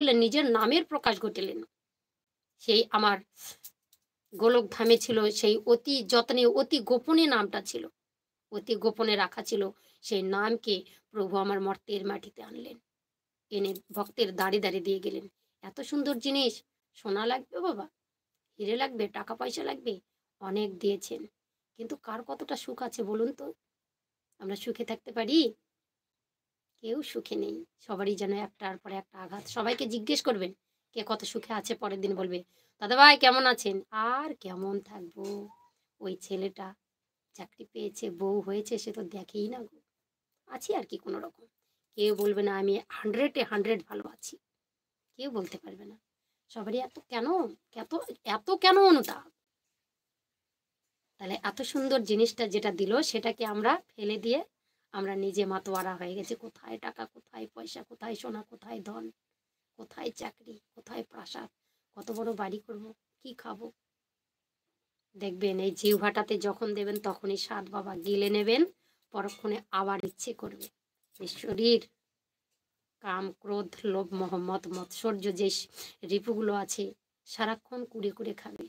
নিজের নামের প্রকাশ ঘটিলেন। সেই আমার গোলকধামে ছিল সেই অতি যত্নে অতি গোপনে নামটা ছিল, অতি গোপনে রাখা ছিল। সেই নামকে প্রভু আমার মর্তের মাটিতে আনলেন, এনে ভক্তের দাঁড়ে দাঁড়ে দিয়ে গেলেন। এত সুন্দর জিনিস, সোনা লাগবে বাবা, হিরে লাগবে, টাকা পয়সা লাগবে, অনেক দিয়েছেন, কিন্তু কার কতটা সুখ আছে বলুন তো? আমরা সুখে থাকতে পারি? কেউ সুখে নেই। সবারই যেন একটার পরে একটা আঘাত। সবাইকে জিজ্ঞেস করবেন কে কত সুখে আছে, পরের দিন বলবে দাদা ভাই কেমন আছেন। আর কেমন থাকবো, ওই ছেলেটা চাকরি পেয়েছে, বউ হয়েছে, সে তো দেখেই না গো, আছি আর কি কোনো রকম। কেউ বলবে না আমি 100-এ 100 ভালো আছি, কেউ বলতে পারবে না। সবারই এত কেন, এত এত কেন অনুতাপ? তাহলে এত সুন্দর জিনিসটা যেটা দিল সেটাকে আমরা ফেলে দিয়ে আমরা নিজে মাতোয়ারা হয়ে গেছি। কোথায় টাকা, কোথায় পয়সা, কোথায় সোনা, কোথায় ধন, কোথায় চাকরি, কোথায় প্রাসাদ, কত বড় বাড়ি করব, কি খাবো। দেখবেন এই জিহ্বাটাতে যখন দেবেন তখনই স্বাদ বাবা গিলে নেবেন, পরক্ষণে আবার ইচ্ছে করবে। এই শরীর, কাম, ক্রোধ, লোভ, মোহ, মদ, মৎসর্য যে রিপুগুলো আছে সারাক্ষণ কুড়ে কুড়ে খাবে।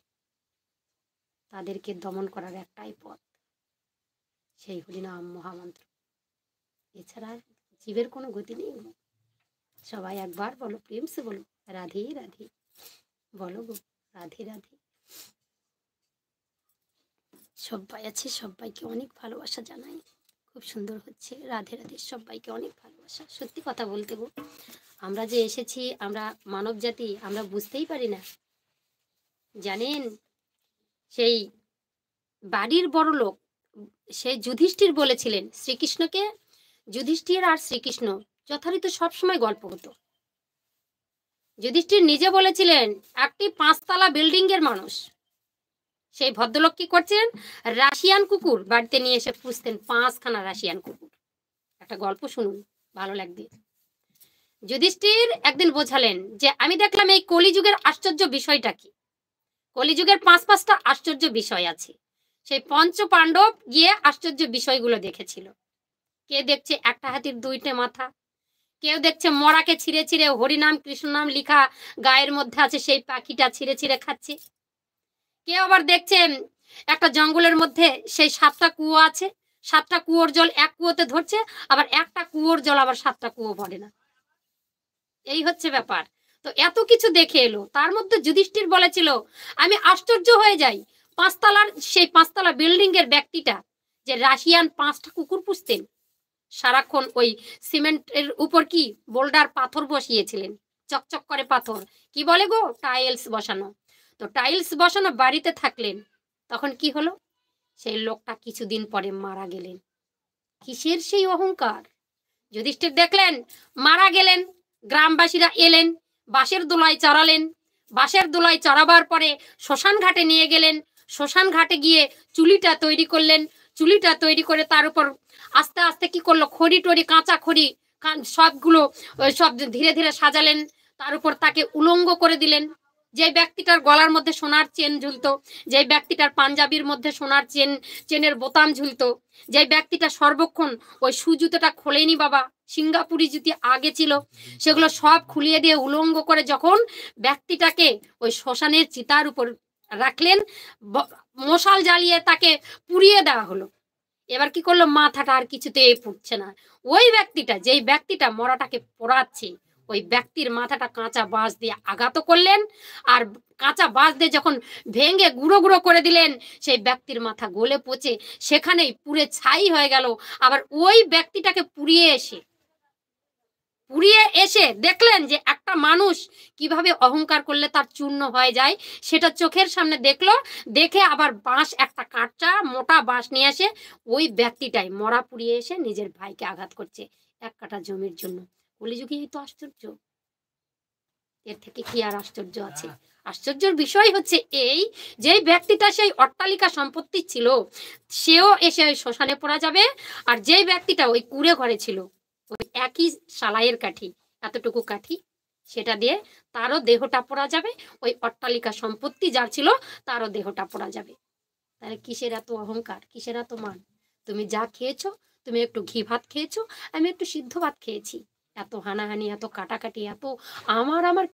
তাদেরকে দমন করার একটাই পথ, সেই হরিনাম মহামন্ত্র। এছাড়া জীবের কোনো গতি নেই। সবাই একবার বলো, প্রেম সে বলো রাধে রাধে, বলো গো রাধে রাধে। সবাই আছে, সবাইকে অনেক ভালোবাসা জানাই। খুব সুন্দর হচ্ছে, রাধে রাধে, সবাইকে অনেক ভালোবাসা। সত্যি কথা বলতে গো, আমরা যে এসেছি, আমরা মানব জাতি, আমরা বুঝতেই পারি না। জানেন সেই বাড়ির বড় লোক সেই যুধিষ্ঠির বলেছিলেন শ্রীকৃষ্ণকে, যুধিষ্ঠির আর শ্রীকৃষ্ণ যথারীতি সবসময় গল্প হতো। যুধিষ্ঠির নিজে বলেছিলেন একটি 5 তলা বিল্ডিং এর মানুষ। সেই ভদ্রলোক কি করছেন, রাশিয়ান কুকুর বাড়িতে নিয়ে এসে পুষতেন, 5খানা রাশিয়ান কুকুর। একটা গল্প শুনুন, ভালো লাগবে। যুধিষ্ঠির একদিন বোঝালেন যে আমি দেখলাম এই কলিযুগের আশ্চর্য বিষয়টা কি। কলিযুগের 5-5টা আশ্চর্য বিষয় আছে। সেই পঞ্চ পাণ্ডব গিয়ে আশ্চর্য বিষয়গুলো দেখেছিল। কে দেখছে একটা হাতির 2টে মাথা, কেউ দেখছে মরাকে ছিঁড়ে ছিঁড়ে হরিনাম কৃষ্ণ নাম লিখা গায়ের মধ্যে আছে সেই পাখিটা ছিঁড়ে ছিঁড়ে খাচ্ছে। কেউ আবার দেখছে একটা জঙ্গলের মধ্যে সেই 7টা কুয়ো আছে, 7টা কুয়োর জল এক কুয়োতে ধরছে, আবার একটা কুয়োর জল আবার 7টা কুয়ো ভরে না। এই হচ্ছে ব্যাপার। তো এত কিছু দেখে এলো, তার মধ্যে যুধিষ্ঠির বলেছিল আমি আশ্চর্য হয়ে যাই, 5 তলার সেই 5 তলা বিল্ডিং এর ব্যক্তিটা যে রাশিয়ান 5টা কুকুর পুষতেন, সারাক্ষণ ওই সিমেন্টের উপর কি বোল্ডার পাথর বসিয়েছিলেন, চকচক করে পাথর, কি বলে গো, টাইলস বসানো। তো টাইলস বসানো বাড়িতে থাকলেন, তখন কি হলো, সেই লোকটা কিছুদিন পরে মারা গেলেন। কিসের সেই অহংকার? যুধিষ্ঠির দেখলেন মারা গেলেন, গ্রামবাসীরা এলেন, বাঁশের দোলায় চড়ালেন, বাঁশের দোলায় চড়াবার পরে শ্মশান ঘাটে নিয়ে গেলেন, শ্মশান ঘাটে গিয়ে চুলিটা তৈরি করলেন, চুলিটা তৈরি করে তার উপর আস্তে আস্তে কি করলো, খড়ি টড়ি, কাঁচা খড়ি সবগুলো সব ধীরে ধীরে সাজালেন, তার উপর তাকে উলঙ্গ করে দিলেন। যে ব্যক্তিটার গলার মধ্যে সোনার চেন ঝুলতো, যে ব্যক্তিটার পাঞ্জাবির মধ্যে সোনার চেনের বোতাম ঝুলতো, যে ব্যক্তিটা সর্বক্ষণ ওই সুজুতোটা খোলেনি বাবা, সিঙ্গাপুরি জুতি আগে ছিল, সেগুলো সব খুলিয়ে দিয়ে উলঙ্গ করে যখন ব্যক্তিটাকে ওই শ্মশানের চিতার উপর রাখলেন, মশাল জ্বালিয়ে তাকে পুড়িয়ে দেওয়া হলো। এবার কি করলো, মাথাটা আর কিছুতেই ফুটছে না। ওই ব্যক্তিটা, যেই ব্যক্তিটা মরাটাকে পোড়াচ্ছে, ওই ব্যক্তির মাথাটা কাঁচা বাঁশ দিয়ে আঘাত করলেন, আর কাঁচা বাঁশ দিয়ে যখন ভেঙে গুঁড়ো গুঁড়ো করে দিলেন, সেই ব্যক্তির মাথা গলে পচে সেখানেই পুড়ে ছাই হয়ে গেল। আবার ওই ব্যক্তিটাকে পুড়িয়ে এসে দেখলেন যে একটা মানুষ কিভাবে অহংকার করলে তার চূর্ণ হয়ে যায়, সেটা চোখের সামনে দেখলো। দেখে আবার বাঁশ, একটা কাঁচা মোটা বাঁশ নিয়ে এসে ওই ব্যক্তিটাই মরা পুড়িয়ে এসে নিজের ভাইকে আঘাত করছে 1 কাঠা জমির জন্য। কলিযুগে এই তো আশ্চর্য, এর থেকে কি আর আশ্চর্য আছে? আশ্চর্যের বিষয় হচ্ছে এই, যে ব্যক্তিটা সেই অট্টালিকা সম্পত্তি ছিল, সেও এসে ওই শ্মশানে পড়া যাবে, আর যেই ব্যক্তিটা ওই কুড়ে ঘরে ছিল, ওই একই সালাইয়ের কাঠি, এতটুকু কাঠি, সেটা দিয়ে তারও দেহটা পড়া যাবে, ওই অট্টালিকা সম্পত্তি যার ছিল তারও দেহটা পড়া যাবে। তাহলে কিসের এত অহংকার, কিসের এত মান? তুমি যা খেয়েছো, তুমি একটু ঘি ভাত খেয়েছো, আমি একটু সিদ্ধ ভাত খেয়েছি, এত হানাহানি, এত কাটাকাটি, এত আমার আমার